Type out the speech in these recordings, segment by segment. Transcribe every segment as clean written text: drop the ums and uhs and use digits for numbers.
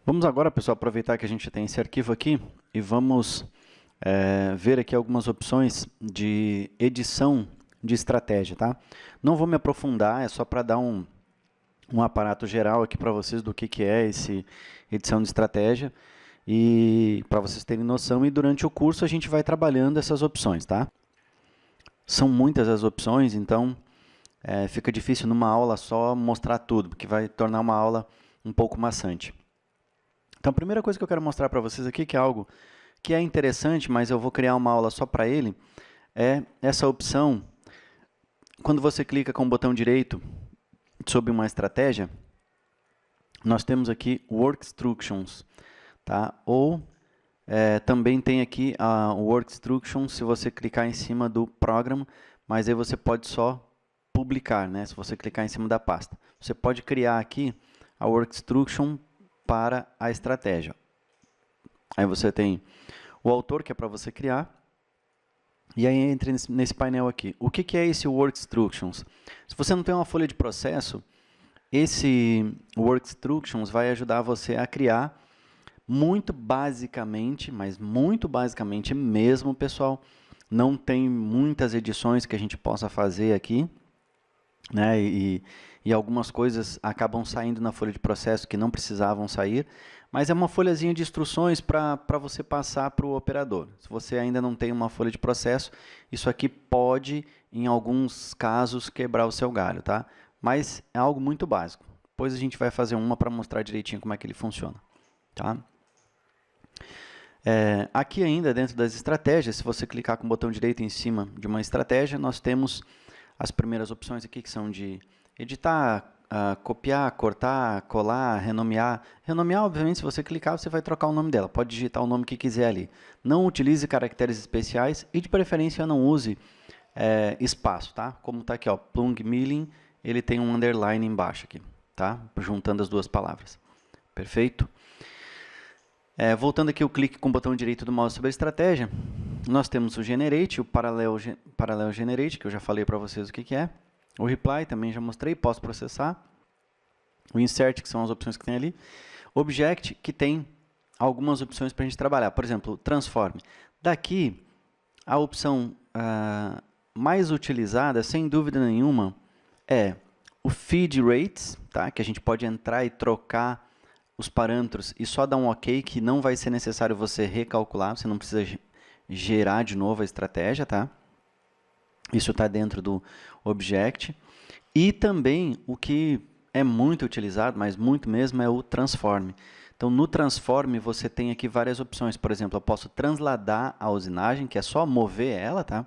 Vamos agora, pessoal, aproveitar que a gente tem esse arquivo aqui e vamos ver aqui algumas opções de edição de estratégia, tá? Não vou me aprofundar, é só para dar um aparato geral aqui para vocês do que é esse edição de estratégia e para vocês terem noção, e durante o curso a gente vai trabalhando essas opções, tá? São muitas as opções, então fica difícil numa aula só mostrar tudo, porque vai tornar uma aula um pouco maçante. Então, a primeira coisa que eu quero mostrar para vocês aqui, que é algo que é interessante, mas eu vou criar uma aula só para ele, é essa opção, quando você clica com o botão direito sobre uma estratégia, nós temos aqui Work Instructions, tá? Ou também tem aqui a Work Instructions se você clicar em cima do Program, mas aí você pode só publicar, né? Se você clicar em cima da pasta. Você pode criar aqui a Work Instruction para a estratégia. Aí você tem o autor, que é para você criar, e aí entra nesse painel aqui. O que é esse Work Instructions? Se você não tem uma folha de processo, esse Work Instructions vai ajudar você a criar muito basicamente, mas muito basicamente mesmo, pessoal. Não tem muitas edições que a gente possa fazer aqui, né? E algumas coisas acabam saindo na folha de processo que não precisavam sair, mas é uma folhazinha de instruções para você passar para o operador. Se você ainda não tem uma folha de processo, isso aqui pode, em alguns casos, quebrar o seu galho, tá? Mas é algo muito básico. Depois a gente vai fazer uma para mostrar direitinho como é que ele funciona, tá? Aqui ainda, dentro das estratégias, se você clicar com o botão direito em cima de uma estratégia, nós temos as primeiras opções aqui, que são de editar, copiar, cortar, colar, renomear. Renomear, obviamente, se você clicar, você vai trocar o nome dela. Pode digitar o nome que quiser ali. Não utilize caracteres especiais e, de preferência, não use espaço, tá? Como está aqui, ó, Plung Milling, ele tem um underline embaixo aqui, tá? Juntando as duas palavras. Perfeito? Voltando aqui, eu clique com o botão direito do mouse sobre a estratégia. Nós temos o Generate, o Parallel Generate, que eu já falei para vocês o que é. O Reply, também já mostrei, posso processar. O Insert, que são as opções que tem ali. Object, que tem algumas opções para a gente trabalhar. Por exemplo, Transform. Daqui, a opção mais utilizada, sem dúvida nenhuma, é o Feed Rates, tá? Que a gente pode entrar e trocar os parâmetros e só dar um OK, que não vai ser necessário você recalcular, você não precisa gerar de novo a estratégia, tá? Isso está dentro do Object. E também o que é muito utilizado, mas muito mesmo, é o Transform. Então, no Transform, você tem aqui várias opções. Por exemplo, eu posso transladar a usinagem, que é só mover ela, tá?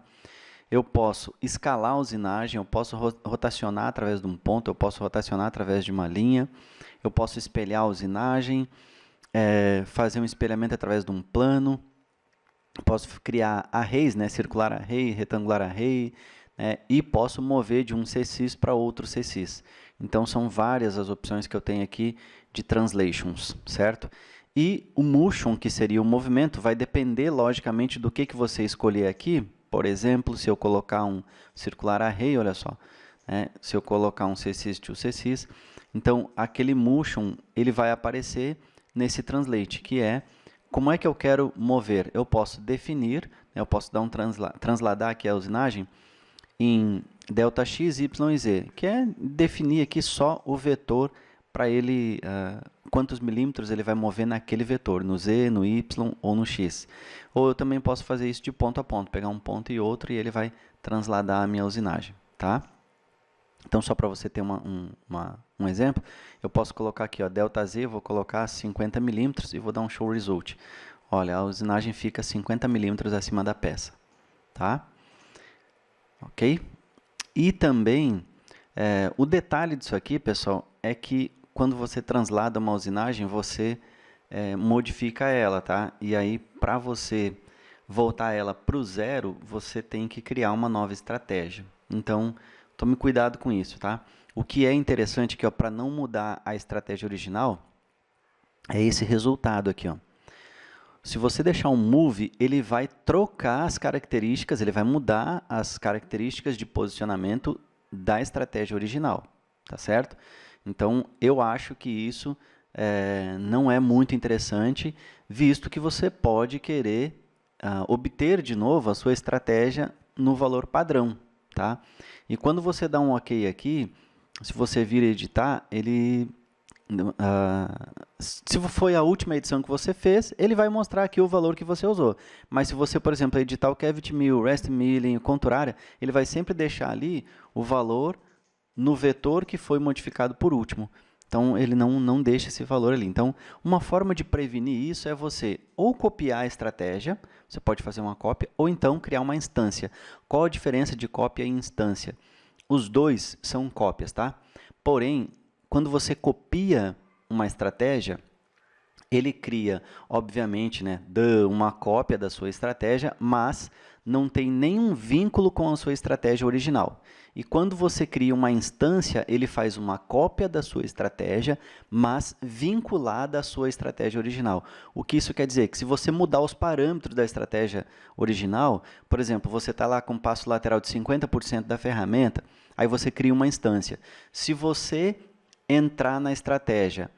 Eu posso escalar a usinagem, eu posso rotacionar através de um ponto, eu posso rotacionar através de uma linha, eu posso espelhar a usinagem, fazer um espelhamento através de um plano, posso criar arrays, né, circular array, retangular array, né, e posso mover de um CSys para outro CSys. Então, são várias as opções que eu tenho aqui de translations, certo? E o motion, que seria o movimento, vai depender, logicamente, do que você escolher aqui. Por exemplo, se eu colocar um circular array, olha só, né, se eu colocar um CSys to CSys, então, aquele motion ele vai aparecer nesse translate, que é como é que eu quero mover. Eu posso definir, né, eu posso dar um transladar aqui a usinagem em Δx, Y e Z, que é definir aqui só o vetor para ele, quantos milímetros ele vai mover naquele vetor, no Z, no Y ou no X. Ou eu também posso fazer isso de ponto a ponto, pegar um ponto e outro e ele vai transladar a minha usinagem, tá? Então, só para você ter um exemplo, eu posso colocar aqui, ó, ΔZ, vou colocar 50 milímetros e vou dar um show result. Olha, a usinagem fica 50 milímetros acima da peça, tá? Ok? E também, o detalhe disso aqui, pessoal, é que quando você translada uma usinagem, você modifica ela, tá? E aí, para você voltar ela para o zero, você tem que criar uma nova estratégia. Então, tome cuidado com isso, tá? O que é interessante aqui, para não mudar a estratégia original, é esse resultado aqui, ó. Se você deixar um move, ele vai trocar as características, ele vai mudar as características de posicionamento da estratégia original, tá certo? Então, eu acho que isso não é muito interessante, visto que você pode querer obter de novo a sua estratégia no valor padrão, tá? E quando você dá um OK aqui, se você vir editar, ele se foi a última edição que você fez, ele vai mostrar aqui o valor que você usou. Mas se você, por exemplo, editar o Cavity Mill, Rest Milling, Contour Area, ele vai sempre deixar ali o valor no vetor que foi modificado por último. Então, ele não deixa esse valor ali. Então, uma forma de prevenir isso é você ou copiar a estratégia, você pode fazer uma cópia, ou então criar uma instância. Qual a diferença de cópia e instância? Os dois são cópias, tá? Porém, quando você copia uma estratégia, ele cria, obviamente, né, uma cópia da sua estratégia, mas não tem nenhum vínculo com a sua estratégia original. E quando você cria uma instância, ele faz uma cópia da sua estratégia, mas vinculada à sua estratégia original. O que isso quer dizer? Que se você mudar os parâmetros da estratégia original, por exemplo, você está lá com um passo lateral de 50% da ferramenta, aí você cria uma instância. Se você entrar na estratégia,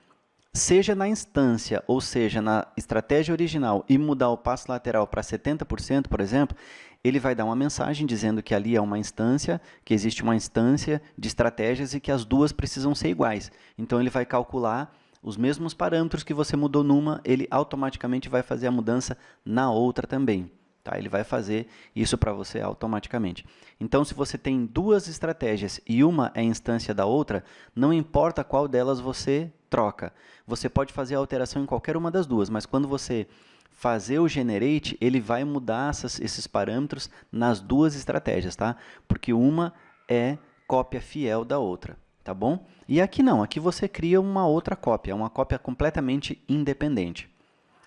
seja na instância, ou seja, na estratégia original, e mudar o passo lateral para 70%, por exemplo, ele vai dar uma mensagem dizendo que ali é uma instância, que existe uma instância de estratégias e que as duas precisam ser iguais. Então, ele vai calcular os mesmos parâmetros que você mudou numa, ele automaticamente vai fazer a mudança na outra também. Tá? Ele vai fazer isso para você automaticamente. Então, se você tem duas estratégias e uma é instância da outra, não importa qual delas você troca. Você pode fazer a alteração em qualquer uma das duas, mas quando você fazer o generate, ele vai mudar esses parâmetros nas duas estratégias, tá? Porque uma é cópia fiel da outra, tá bom? E aqui não, aqui você cria uma outra cópia, uma cópia completamente independente,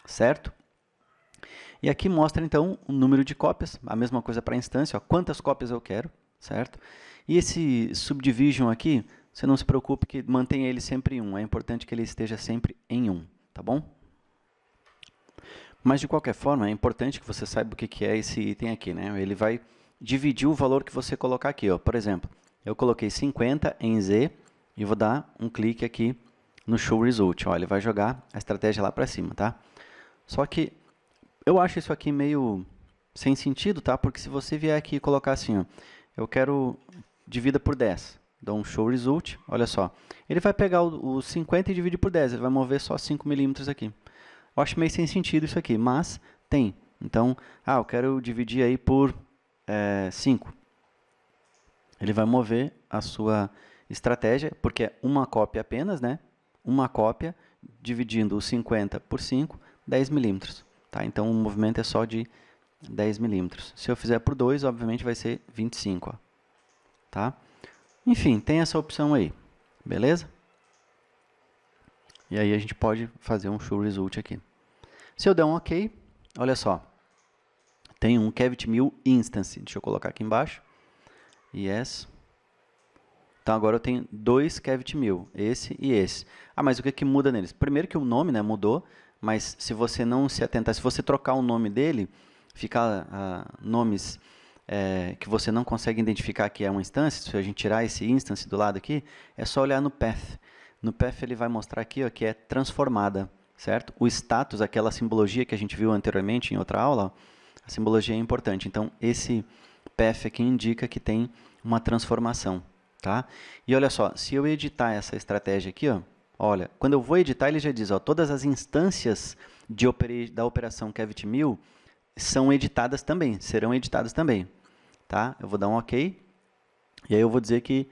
certo? E aqui mostra, então, o número de cópias, a mesma coisa para a instância, ó, quantas cópias eu quero, certo? E esse subdivision aqui, você não se preocupe que mantenha ele sempre em 1, é importante que ele esteja sempre em 1, tá bom? Mas, de qualquer forma, é importante que você saiba o que é esse item aqui, né? Ele vai dividir o valor que você colocar aqui, ó. Por exemplo, eu coloquei 50 em Z e vou dar um clique aqui no Show Result, ó, ele vai jogar a estratégia lá para cima, tá? Só que eu acho isso aqui meio sem sentido, tá? Porque se você vier aqui e colocar assim, ó, eu quero divida por 10, dou um show result, olha só. Ele vai pegar o 50 e dividir por 10, ele vai mover só 5 milímetros aqui. Eu acho meio sem sentido isso aqui, mas tem. Então, eu quero dividir aí por 5. Ele vai mover a sua estratégia, porque é uma cópia apenas, né? Uma cópia, dividindo os 50 por 5, 10 milímetros. Tá? Então, o movimento é só de 10 milímetros. Se eu fizer por 2, obviamente vai ser 25. Ó. Tá? Enfim, tem essa opção aí. Beleza? E aí a gente pode fazer um show result aqui. Se eu der um OK, olha só. Tem um Cavity Mill Instance. Deixa eu colocar aqui embaixo. Yes. Então, agora eu tenho dois Cavity Mill, esse e esse. Mas o que muda neles? Primeiro que o nome, né, mudou, mas se você não se atentar, se você trocar o nome dele, ficar nomes que você não consegue identificar que é uma instância, se a gente tirar esse instance do lado aqui, é só olhar no path. No path ele vai mostrar aqui ó, que é transformada, certo? O status, aquela simbologia que a gente viu anteriormente em outra aula, ó, a simbologia é importante. Então, esse path aqui indica que tem uma transformação. Tá? E olha só, se eu editar essa estratégia aqui, ó, olha, quando eu vou editar, ele já diz, ó, todas as instâncias da operação Cavity Mill são editadas também, serão editadas também. Tá? Eu vou dar um OK, e aí eu vou dizer que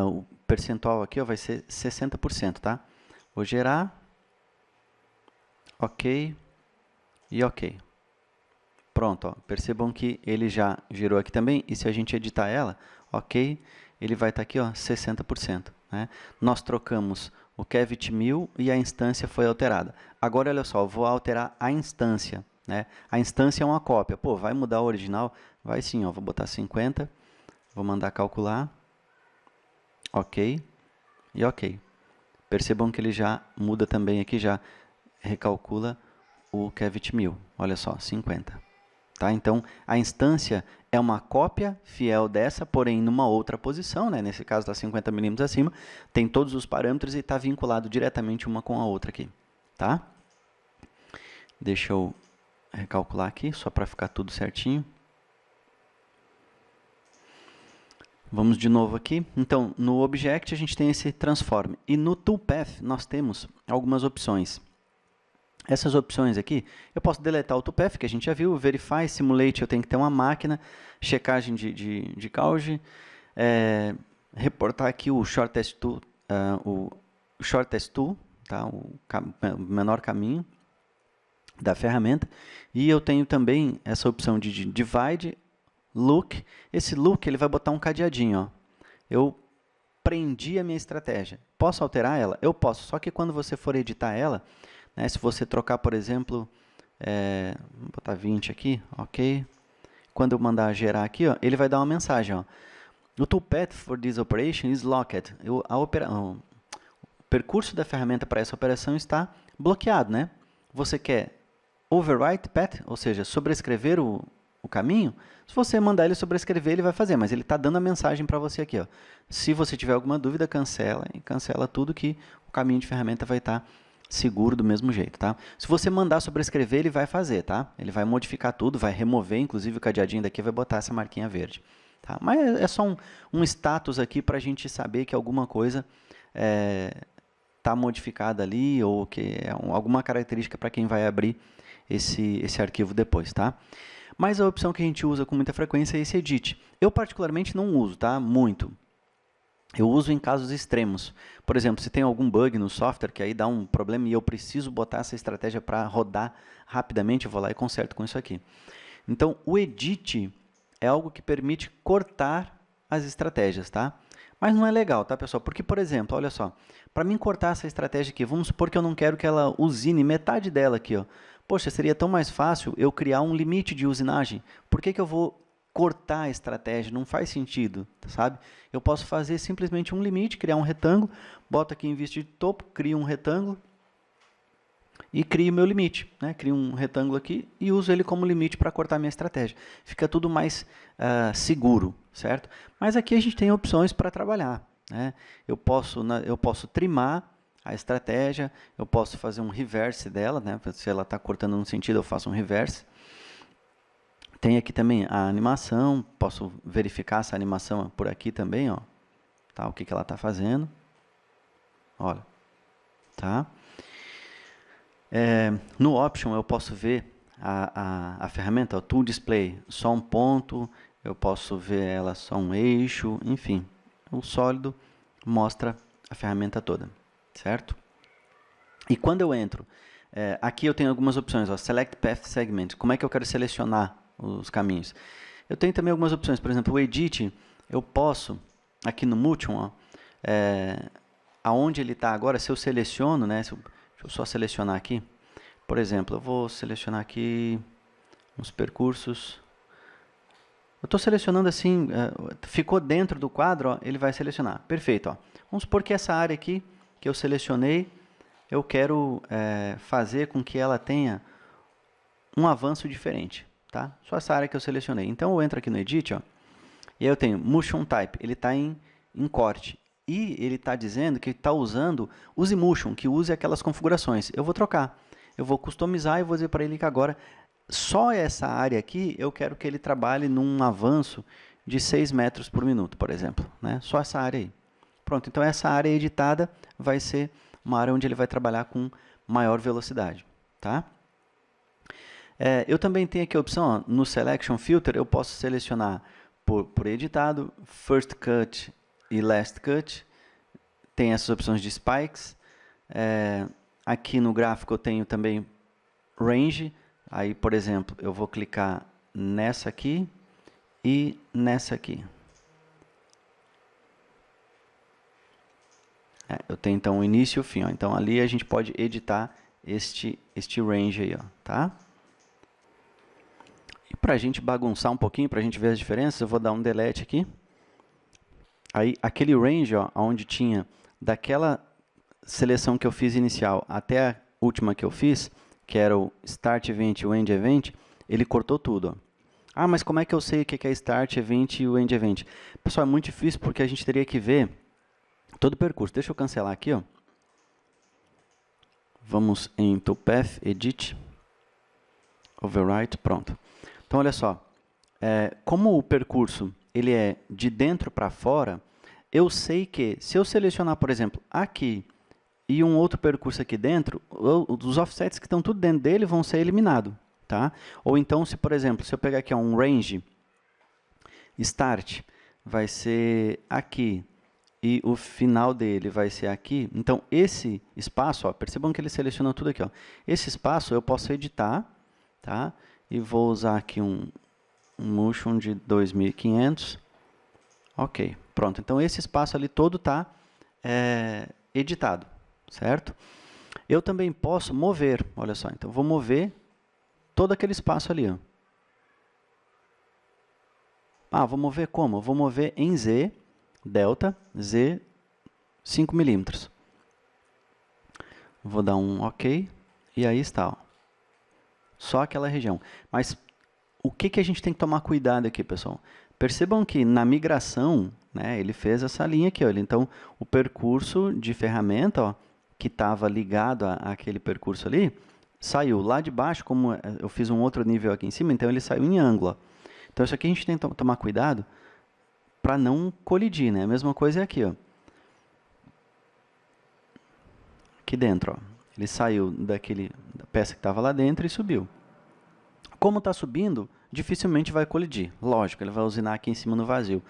o percentual aqui ó, vai ser 60%. Tá? Vou gerar, OK e OK. Pronto, ó, percebam que ele já gerou aqui também, e se a gente editar ela, OK, ele vai estar aqui, ó, 60%. Né? Nós trocamos o Cavity Mill e a instância foi alterada. Agora, olha só, eu vou alterar a instância. Né? A instância é uma cópia. Pô, vai mudar o original? Vai sim, ó, vou botar 50, vou mandar calcular, OK e OK. Percebam que ele já muda também aqui, já recalcula o Cavity Mill. Olha só, 50. Tá? Então, a instância é uma cópia fiel dessa, porém numa outra posição, né? Nesse caso está 50 milímetros acima, tem todos os parâmetros e está vinculado diretamente uma com a outra aqui. Tá? Deixa eu recalcular aqui, só para ficar tudo certinho. Vamos de novo aqui. Então, no Object a gente tem esse Transform. E no Toolpath nós temos algumas opções. Essas opções aqui, eu posso deletar o Toolpath, que a gente já viu, Verify, Simulate, eu tenho que ter uma máquina, checagem de gauge, reportar aqui o Shortest Tool, tá? O menor caminho da ferramenta. E eu tenho também essa opção de Divide, Look. Esse Look ele vai botar um cadeadinho. Ó. Eu prendi a minha estratégia. Posso alterar ela? Eu posso, só que quando você for editar ela, né, se você trocar, por exemplo, vou botar 20 aqui, ok. Quando eu mandar gerar aqui, ó, ele vai dar uma mensagem. Ó. O toolpath for this operation is locked. O percurso da ferramenta para essa operação está bloqueado. Né? Você quer overwrite path, ou seja, sobrescrever o caminho? Se você mandar ele sobrescrever, ele vai fazer, mas ele está dando a mensagem para você aqui. Ó. Se você tiver alguma dúvida, cancela e cancela tudo que o caminho de ferramenta vai estar seguro do mesmo jeito, tá? Se você mandar sobrescrever, ele vai fazer, tá? Ele vai modificar tudo, vai remover, inclusive o cadeadinho daqui vai botar essa marquinha verde, tá? Mas é só um status aqui para a gente saber que alguma coisa está modificada ali ou que é alguma característica para quem vai abrir esse arquivo depois, tá? Mas a opção que a gente usa com muita frequência é esse Edit. Eu particularmente não uso, tá? Muito. Eu uso em casos extremos. Por exemplo, se tem algum bug no software que aí dá um problema e eu preciso botar essa estratégia para rodar rapidamente, eu vou lá e conserto com isso aqui. Então, o Edit é algo que permite cortar as estratégias, tá? Mas não é legal, tá, pessoal? Porque, por exemplo, olha só, para mim cortar essa estratégia aqui, vamos supor que eu não quero que ela usine metade dela aqui, ó. Poxa, seria tão mais fácil eu criar um limite de usinagem. Por que eu vou cortar a estratégia? Não faz sentido, sabe? Eu posso fazer simplesmente um limite, criar um retângulo, boto aqui em vista de topo, crio um retângulo e crio o meu limite. Né? Crio um retângulo aqui e uso ele como limite para cortar minha estratégia. Fica tudo mais seguro, certo? Mas aqui a gente tem opções para trabalhar. Né? Eu posso trimar a estratégia, eu posso fazer um reverse dela, né? Se ela está cortando num sentido, eu faço um reverse. Tem aqui também a animação, posso verificar essa animação por aqui também, ó, tá? O que ela está fazendo. Olha, tá? No Option eu posso ver a ferramenta, o Tool Display, só um ponto, eu posso ver ela só um eixo, enfim. O sólido mostra a ferramenta toda, certo? E quando eu entro, aqui eu tenho algumas opções, ó, Select Path Segment, como é que eu quero selecionar os caminhos. Eu tenho também algumas opções, por exemplo, o Edit, eu posso, aqui no Motion, ó, aonde ele está agora, se eu seleciono, né, deixa eu só selecionar aqui, por exemplo, eu vou selecionar aqui uns percursos, eu estou selecionando assim, ficou dentro do quadro, ó, ele vai selecionar, perfeito. Ó. Vamos supor que essa área aqui, que eu selecionei, eu quero fazer com que ela tenha um avanço diferente. Tá? Só essa área que eu selecionei. Então, eu entro aqui no Edit, ó, e aí eu tenho Motion Type, ele está em corte. E ele está dizendo que está usando Use Motion, que use aquelas configurações. Eu vou trocar. Eu vou customizar e vou dizer para ele que agora, só essa área aqui, eu quero que ele trabalhe num avanço de 6 metros por minuto, por exemplo. Né? Só essa área aí. Pronto, então essa área editada vai ser uma área onde ele vai trabalhar com maior velocidade. Tá? Eu também tenho aqui a opção, ó, no Selection Filter, eu posso selecionar por editado, First Cut e Last Cut. Tem essas opções de Spikes. Aqui no gráfico eu tenho também Range. Aí, por exemplo, eu vou clicar nessa aqui e nessa aqui. Eu tenho então o início e o fim. Ó. Então, ali a gente pode editar este range aí, ó, tá? E para a gente bagunçar um pouquinho, para a gente ver as diferenças, eu vou dar um delete aqui. Aí, aquele range, ó, onde tinha daquela seleção que eu fiz inicial até a última que eu fiz, que era o Start Event e o End Event, ele cortou tudo. Ó. Ah, mas como é que eu sei o que é Start Event e o End Event? Pessoal, é muito difícil porque a gente teria que ver todo o percurso. Deixa eu cancelar aqui, ó. Vamos em Toolpath, Edit, Overwrite, pronto. Então, olha só. Como o percurso ele é de dentro para fora, eu sei que se eu selecionar, por exemplo, aqui e um outro percurso aqui dentro, os offsets que estão tudo dentro dele vão ser eliminados. Tá? Ou então, se por exemplo, se eu pegar aqui um range, start vai ser aqui e o final dele vai ser aqui, então esse espaço, ó, percebam que ele seleciona tudo aqui. Ó. Esse espaço eu posso editar, tá? E vou usar aqui um motion de 2500. Ok, pronto. Então esse espaço ali todo está editado, certo? Eu também posso mover, olha só, então vou mover todo aquele espaço ali. Ó. Ah, vou mover como? Eu vou mover em Z, delta, Z, 5 milímetros. Vou dar um OK, e aí está. Ó. Só aquela região. Mas o que a gente tem que tomar cuidado aqui, pessoal? Percebam que na migração, né, ele fez essa linha aqui. Ó, então, o percurso de ferramenta, ó, que estava ligado àquele percurso ali, saiu lá de baixo, como eu fiz um outro nível aqui em cima, então ele saiu em ângulo. Ó. Então, isso aqui a gente tem que tomar cuidado para não colidir. Né? A mesma coisa é aqui. Ó. Aqui dentro. Ó. Ele saiu da peça que estava lá dentro e subiu. Como está subindo, dificilmente vai colidir. Lógico, ele vai usinar aqui em cima no vazio.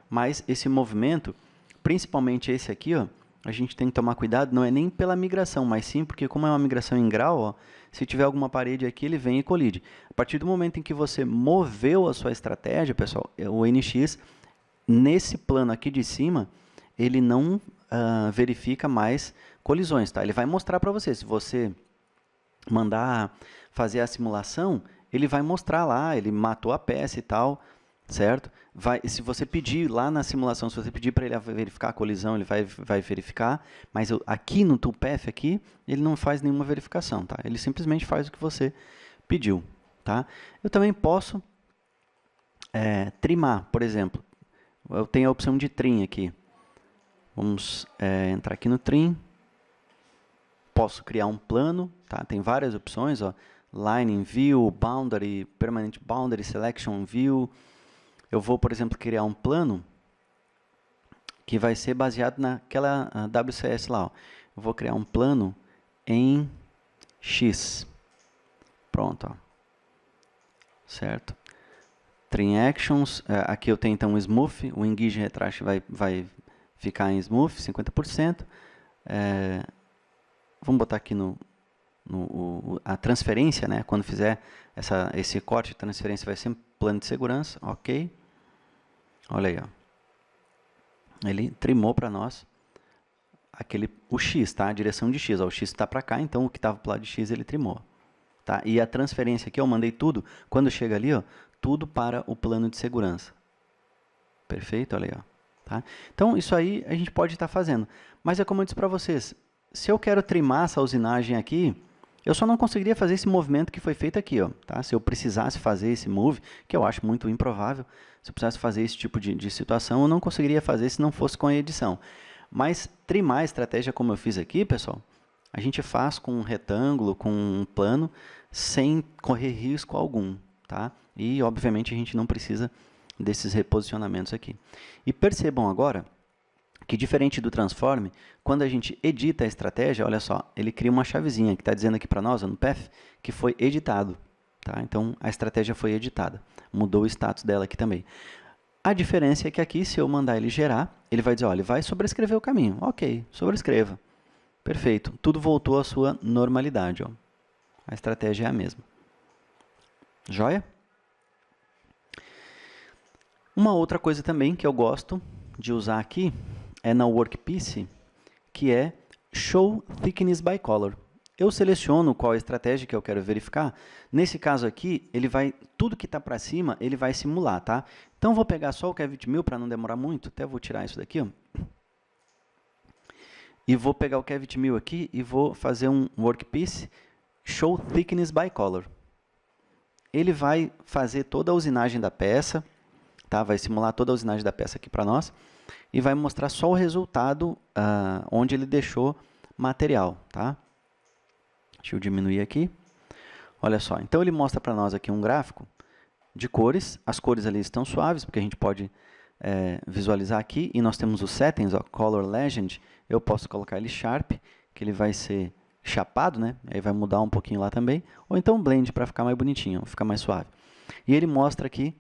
Mas esse movimento, principalmente esse aqui, ó, a gente tem que tomar cuidado, não é nem pela migração, mas sim porque como é uma migração em grau, ó, se tiver alguma parede aqui, ele vem e colide. A partir do momento em que você moveu a sua estratégia, pessoal, o NX, nesse plano aqui de cima, ele não verifica mais colisões. Tá? Ele vai mostrar para você, se você mandar fazer a simulação, ele vai mostrar lá, ele matou a peça e tal, certo? Se você pedir lá na simulação, se você pedir para ele verificar a colisão, ele vai verificar, mas aqui no Toolpath, aqui, ele não faz nenhuma verificação, tá? Ele simplesmente faz o que você pediu, tá? Eu também posso trimar, por exemplo. Eu tenho a opção de trim aqui. Vamos entrar aqui no trim. Posso criar um plano, tá? Tem várias opções, ó. Line View, Boundary, Permanent Boundary, Selection View. Eu vou, por exemplo, criar um plano que vai ser baseado naquela WCS lá. Ó. Eu vou criar um plano em X. Pronto. Ó. Certo? Trim Actions. Aqui eu tenho então o Smooth. O Engage Retract vai ficar em Smooth, 50%. Vamos botar aqui a transferência, né? Quando fizer esse corte de transferência, vai ser plano de segurança. Ok. Olha aí, ó. Ele trimou para nós o X, tá? A direção de X. Ó, o X está para cá, então o que estava para o lado de X ele trimou. Tá? E a transferência aqui, eu mandei tudo, quando chega ali, ó, tudo para o plano de segurança. Perfeito? Olha aí, ó. Tá? Então, isso aí a gente pode estar fazendo. Mas é como eu disse para vocês, se eu quero trimar essa usinagem aqui, eu só não conseguiria fazer esse movimento que foi feito aqui. Ó, tá? Se eu precisasse fazer esse move, que eu acho muito improvável, se eu precisasse fazer esse tipo de situação, eu não conseguiria fazer se não fosse com a edição. Mas trimar a estratégia como eu fiz aqui, pessoal, a gente faz com um retângulo, com um plano, sem correr risco algum. Tá? E, obviamente, a gente não precisa desses reposicionamentos aqui. E percebam agora que, diferente do Transform, quando a gente edita a estratégia, olha só, ele cria uma chavezinha que está dizendo aqui para nós, no Path, que foi editado. Tá? Então, a estratégia foi editada. Mudou o status dela aqui também. A diferença é que aqui, se eu mandar ele gerar, ele vai dizer, olha, ele vai sobrescrever o caminho. Ok, sobrescreva. Perfeito. Tudo voltou à sua normalidade. Ó. A estratégia é a mesma. Joia? Uma outra coisa também que eu gosto de usar aqui é na Workpiece, que é Show Thickness by Color. Eu seleciono qual estratégia que eu quero verificar. Nesse caso aqui, tudo que está para cima, ele vai simular, tá? Então, vou pegar só o Cavity Mill para não demorar muito. Até vou tirar isso daqui, ó. E vou pegar o Cavity Mill aqui e vou fazer um Workpiece Show Thickness by Color. ele vai fazer toda a usinagem da peça, tá? Vai simular toda a usinagem da peça aqui para nós e vai mostrar só o resultado onde ele deixou material, tá? Deixa eu diminuir aqui. Olha só, então ele mostra para nós aqui um gráfico de cores. As cores ali estão suaves, porque a gente pode visualizar aqui. E nós temos os settings, ó, Color Legend. Eu posso colocar ele Sharp, que ele vai ser chapado, né? Aí vai mudar um pouquinho lá também. Ou então Blend, para ficar mais bonitinho, ficar mais suave. E ele mostra aqui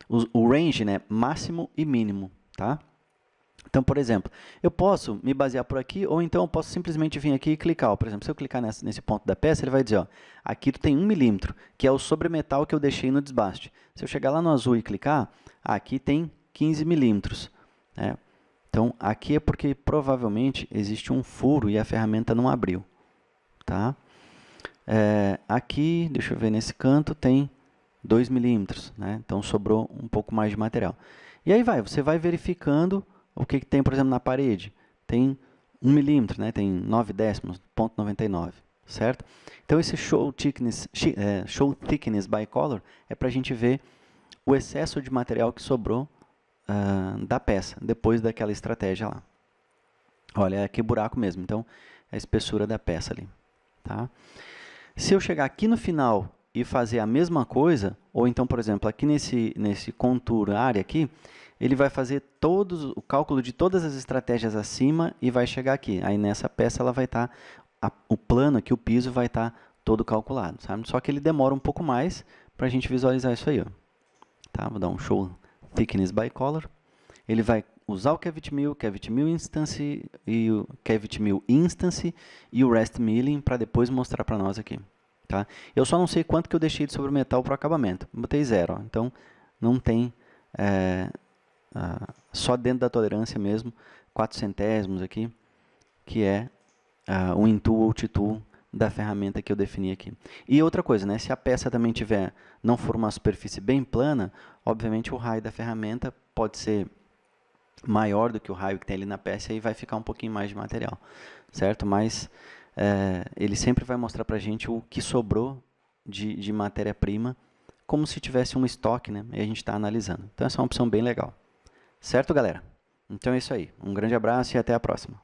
o range, né? Máximo e mínimo, tá? Então, por exemplo, eu posso me basear por aqui, ou então eu posso simplesmente vir aqui e clicar. Ó. Por exemplo, se eu clicar nesse ponto da peça, ele vai dizer, ó, aqui tu tem 1 milímetro, que é o sobremetal que eu deixei no desbaste. Se eu chegar lá no azul e clicar, aqui tem 15 milímetros. Né? Então, aqui é porque provavelmente existe um furo e a ferramenta não abriu. Tá? Aqui, deixa eu ver, nesse canto tem 2 milímetros. Né? Então, sobrou um pouco mais de material. E aí você vai verificando o que tem, por exemplo, na parede. Tem 1 milímetro, né? Tem 9 décimos, 0,99, certo? Então, esse show thickness by color é para a gente ver o excesso de material que sobrou da peça, depois daquela estratégia lá. Olha, aqui buraco mesmo, então, é a espessura da peça ali. Tá? Se eu chegar aqui no final e fazer a mesma coisa, ou então, por exemplo, aqui nesse contour área aqui, ele vai fazer o cálculo de todas as estratégias acima e vai chegar aqui. Aí nessa peça ela vai estar, o plano aqui, o piso vai estar todo calculado, sabe? Só que ele demora um pouco mais para a gente visualizar isso aí. Ó. Tá? Vou dar um Show Thickness by Color. Ele vai usar o Cavity Mill Instance e o Cavity Mill Instance e o Rest Milling para depois mostrar para nós aqui. Tá? Eu só não sei quanto que eu deixei de sobremetal para o acabamento. Botei 0, ó. Então não tem... só dentro da tolerância mesmo, 4 centésimos aqui, que é o Intool ou T-Tool da ferramenta que eu defini aqui. E outra coisa, né, se a peça também não for uma superfície bem plana, obviamente o raio da ferramenta pode ser maior do que o raio que tem ali na peça e aí vai ficar um pouquinho mais de material, certo? Mas ele sempre vai mostrar para a gente o que sobrou de matéria-prima, como se tivesse um estoque, né, e a gente está analisando. Então essa é uma opção bem legal. Certo, galera? Então é isso aí. Um grande abraço e até a próxima.